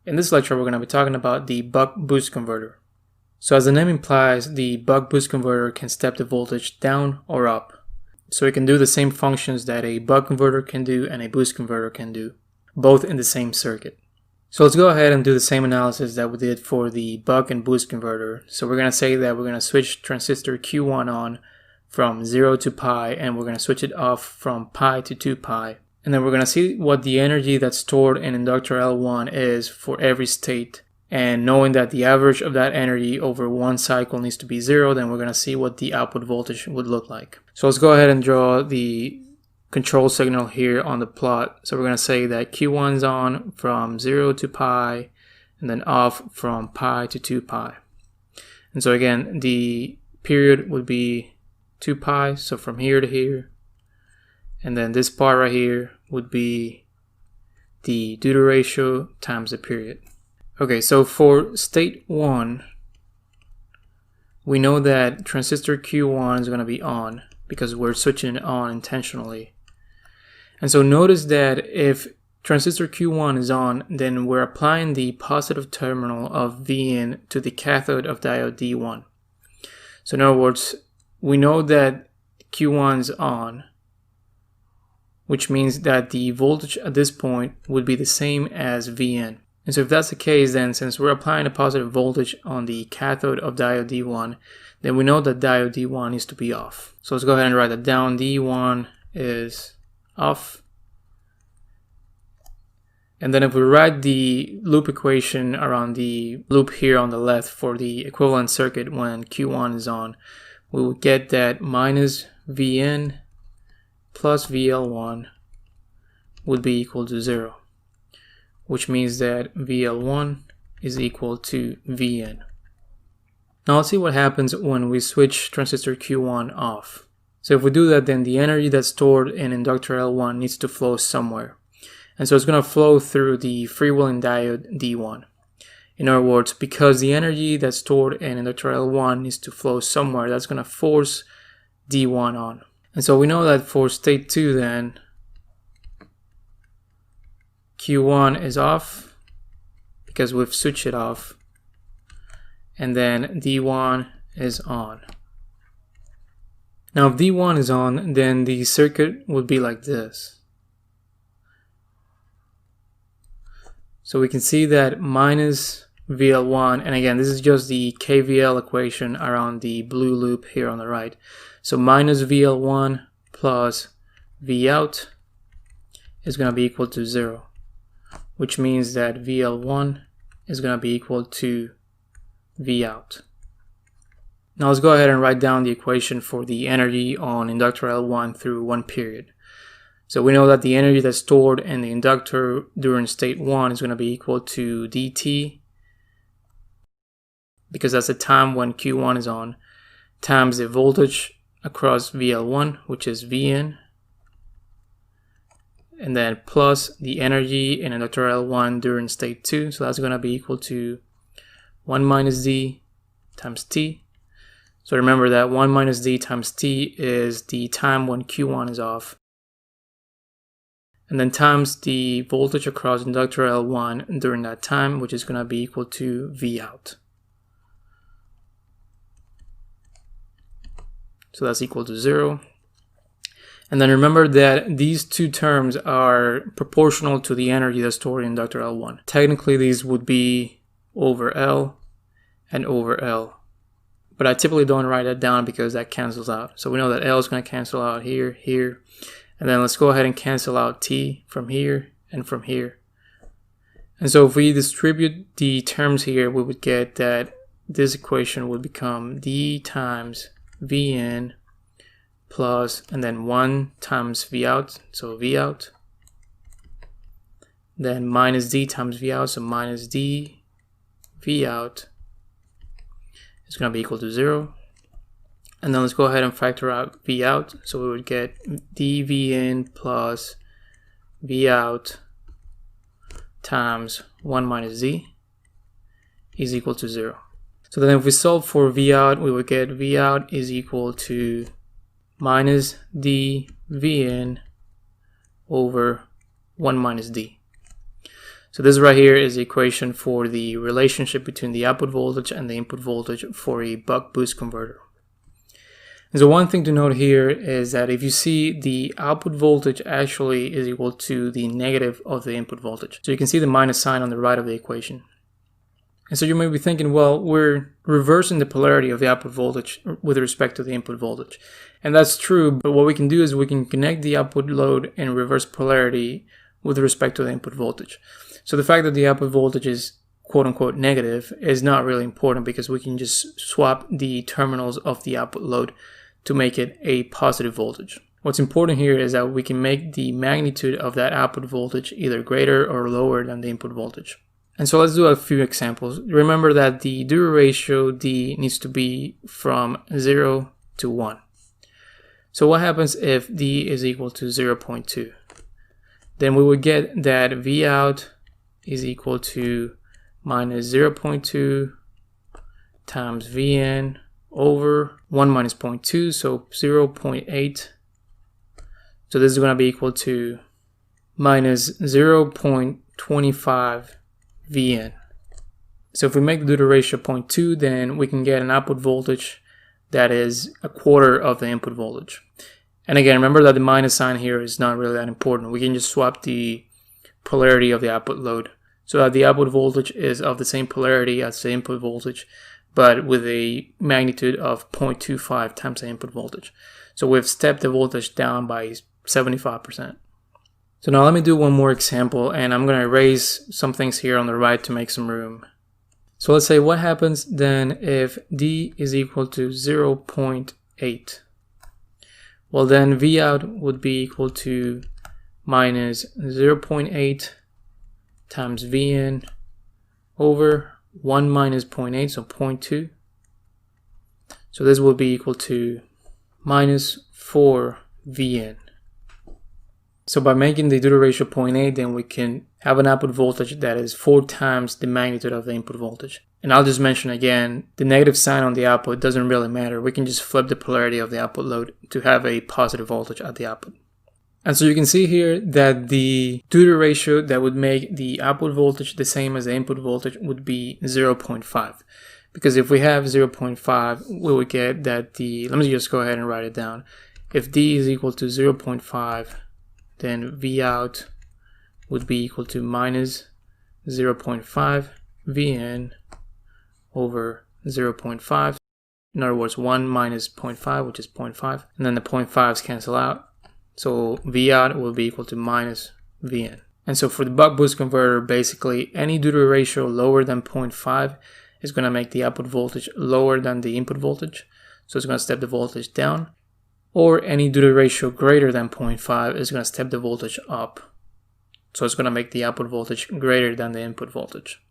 In this lecture, we're going to be talking about the buck-boost converter. So as the name implies, the buck-boost converter can step the voltage down or up. So it can do the same functions that a buck converter can do and a boost converter can do, both in the same circuit. So let's go ahead and do the same analysis that we did for the buck and boost converter. So we're going to say that we're going to switch transistor Q1 on from 0 to pi, and we're going to switch it off from pi to 2 pi. And then we're going to see what the energy that's stored in inductor L1 is for every state. And knowing that the average of that energy over one cycle needs to be 0, then we're going to see what the output voltage would look like. So let's go ahead and draw the control signal here on the plot. So we're going to say that Q1 is on from 0 to pi, and then off from pi to 2 pi. And so again, the period would be 2 pi, so from here to here. And then this part right here would be the duty ratio times the period. Okay, so for state 1, we know that transistor Q1 is going to be on because we're switching it on intentionally. And so notice that if transistor Q1 is on, then we're applying the positive terminal of Vin to the cathode of diode D1. So in other words, we know that Q1 is on, which means that the voltage at this point would be the same as Vn. And so if that's the case, then since we're applying a positive voltage on the cathode of diode D1, then we know that diode D1 needs to be off. So let's go ahead and write that down. D1 is off. And then if we write the loop equation around the loop here on the left for the equivalent circuit when Q1 is on, we will get that minus Vn plus VL1 would be equal to 0, which means that VL1 is equal to Vn. Now let's see what happens when we switch transistor Q1 off. So if we do that, then the energy that's stored in inductor L1 needs to flow somewhere. And so it's going to flow through the freewheeling diode D1. In other words, because the energy that's stored in inductor L1 needs to flow somewhere, that's going to force D1 on. And so we know that for state 2 then, Q1 is off because we've switched it off, and then D1 is on. Now if D1 is on, then the circuit would be like this. So we can see that minus VL1, and again this is just the KVL equation around the blue loop here on the right. So minus VL1 plus Vout is going to be equal to 0, which means that VL1 is going to be equal to Vout. Now let's go ahead and write down the equation for the energy on inductor L1 through one period. So we know that the energy that's stored in the inductor during state 1 is going to be equal to dt, because that's the time when Q1 is on, times the voltage across VL1, which is Vn, and then plus the energy in inductor L1 during state 2, so that's going to be equal to 1 minus d times t. So remember that 1 minus d times t is the time when Q1 is off, and then times the voltage across inductor L1 during that time, which is going to be equal to Vout. So that's equal to 0. And then remember that these two terms are proportional to the energy that's stored in inductor L1. Technically, these would be over L and over L. But I typically don't write that down because that cancels out. So we know that L is going to cancel out here, here. And then let's go ahead and cancel out T from here and from here. And so if we distribute the terms here, we would get that this equation would become d times Vn plus, and then 1 times Vout, so Vout, then minus d times Vout, so minus d Vout is going to be equal to 0. And then let's go ahead and factor out Vout, so we would get dVn plus Vout times 1 minus d is equal to 0. So then if we solve for Vout, we would get Vout is equal to minus dVn over 1 minus d. So this right here is the equation for the relationship between the output voltage and the input voltage for a buck-boost converter. And so one thing to note here is that if you see the output voltage actually is equal to the negative of the input voltage. So you can see the minus sign on the right of the equation. And so you may be thinking, well, we're reversing the polarity of the output voltage with respect to the input voltage. And that's true, but what we can do is we can connect the output load and reverse polarity with respect to the input voltage. So the fact that the output voltage is quote unquote negative is not really important because we can just swap the terminals of the output load to make it a positive voltage. What's important here is that we can make the magnitude of that output voltage either greater or lower than the input voltage. And so let's do a few examples. Remember that the duty ratio D needs to be from 0 to 1. So what happens if D is equal to 0.2? Then we would get that Vout is equal to minus 0.2 times Vn over 1 minus 0.2, so 0.8. So this is going to be equal to minus 0.25 Vn. So if we make the duty ratio 0.2, then we can get an output voltage that is a quarter of the input voltage. And again, remember that the minus sign here is not really that important. We can just swap the polarity of the output load so that the output voltage is of the same polarity as the input voltage, but with a magnitude of 0.25 times the input voltage. So we've stepped the voltage down by 75%. So now let me do one more example, and I'm going to erase some things here on the right to make some room. So let's say what happens then if D is equal to 0.8. Well, then Vout would be equal to minus 0.8 times Vn over 1 minus 0.8, so 0.2. So this will be equal to minus 4 Vn. So by making the duty ratio 0.8, then we can have an output voltage that is 4 times the magnitude of the input voltage. And I'll just mention again, the negative sign on the output doesn't really matter. We can just flip the polarity of the output load to have a positive voltage at the output. And so you can see here that the duty ratio that would make the output voltage the same as the input voltage would be 0.5. Because if we have 0.5, we would get that let me just go ahead and write it down. If D is equal to 0.5, then Vout would be equal to minus 0.5 Vn over 0.5. In other words, 1 minus 0.5, which is 0.5. And then the 0.5's cancel out. So Vout will be equal to minus Vn. And so for the buck-boost converter, basically any duty ratio lower than 0.5 is going to make the output voltage lower than the input voltage. So it's going to step the voltage down. Or any duty ratio greater than 0.5 is going to step the voltage up. So it's going to make the output voltage greater than the input voltage.